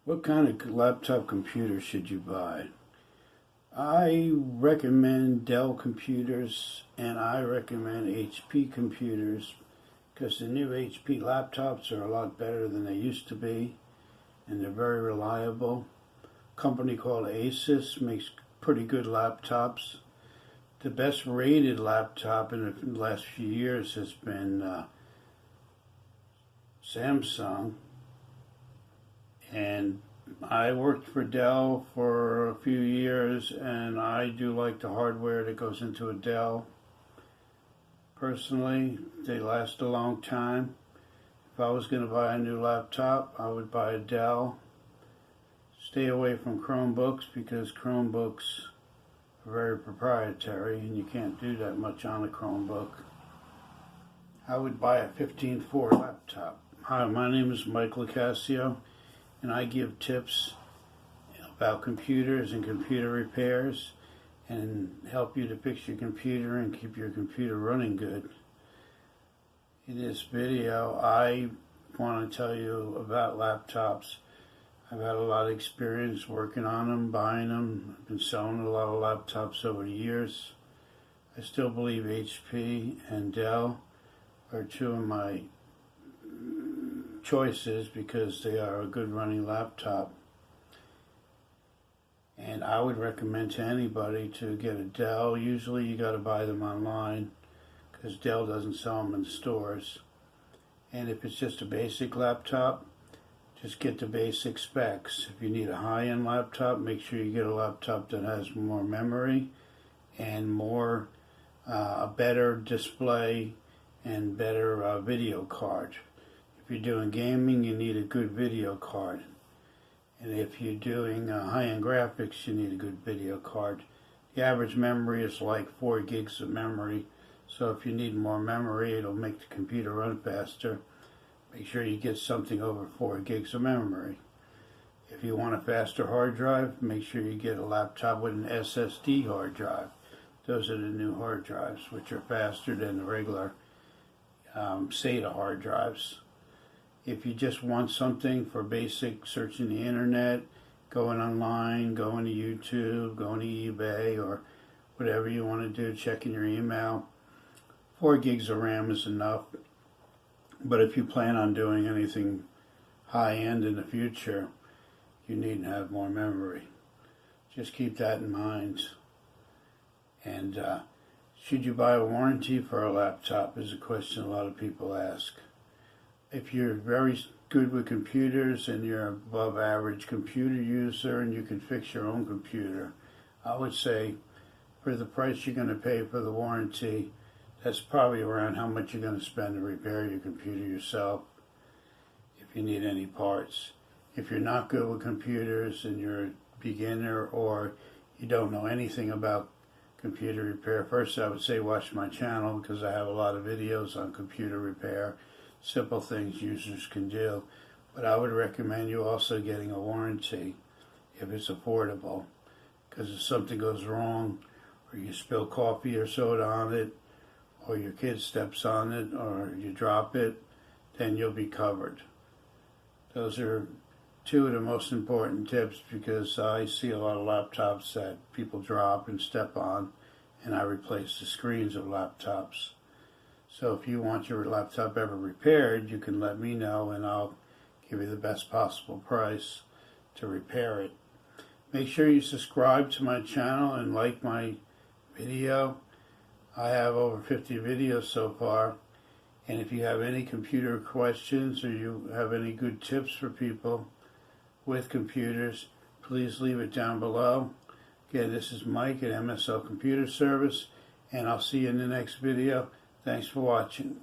What kind of laptop computer should you buy? I recommend Dell computers and I recommend HP computers because the new HP laptops are a lot better than they used to be and they're very reliable. A company called Asus makes pretty good laptops. The best rated laptop in the last few years has been Samsung. And I worked for Dell for a few years, and I do like the hardware that goes into a Dell. Personally, they last a long time. If I was going to buy a new laptop, I would buy a Dell. Stay away from Chromebooks because Chromebooks are very proprietary, and you can't do that much on a Chromebook. I would buy a 15.4 laptop. Hi, my name is Mike Locascio, and I give tips about computers and computer repairs and help you to fix your computer and keep your computer running good. In this video, I want to tell you about laptops. I've had a lot of experience working on them, buying them. I've been selling a lot of laptops over the years. I still believe HP and Dell are two of my choices because they are a good running laptop, and I would recommend to anybody to get a Dell. Usually you got to buy them online because Dell doesn't sell them in stores, and if it's just a basic laptop, just get the basic specs. If you need a high-end laptop, make sure you get a laptop that has more memory and more a better display and better video card. If you're doing gaming, you need a good video card. And if you're doing high-end graphics, you need a good video card. The average memory is like 4 gigs of memory. So if you need more memory, it'll make the computer run faster. Make sure you get something over 4 gigs of memory. If you want a faster hard drive, make sure you get a laptop with an SSD hard drive. Those are the new hard drives, which are faster than the regular SATA hard drives. If you just want something for basic searching the internet, going online, going to YouTube, going to eBay, or whatever you want to do, checking your email, 4 gigs of RAM is enough. But if you plan on doing anything high-end in the future, you need to have more memory. Just keep that in mind. And should you buy a warranty for a laptop is a question a lot of people ask. If you're very good with computers and you're above average computer user and you can fix your own computer, I would say for the price you're going to pay for the warranty, that's probably around how much you're going to spend to repair your computer yourself if you need any parts. If you're not good with computers and you're a beginner or you don't know anything about computer repair, first I would say watch my channel because I have a lot of videos on computer repair. Simple things users can do, but I would recommend you also getting a warranty if it's affordable, because if something goes wrong or you spill coffee or soda on it or your kid steps on it or you drop it, then you'll be covered. Those are two of the most important tips because I see a lot of laptops that people drop and step on, and I replace the screens of laptops. So if you want your laptop ever repaired, you can let me know and I'll give you the best possible price to repair it. Make sure you subscribe to my channel and like my video. I have over 50 videos so far. And if you have any computer questions or you have any good tips for people with computers, please leave it down below. Again, this is Mike at MSL Computer Service, and I'll see you in the next video. Thanks for watching.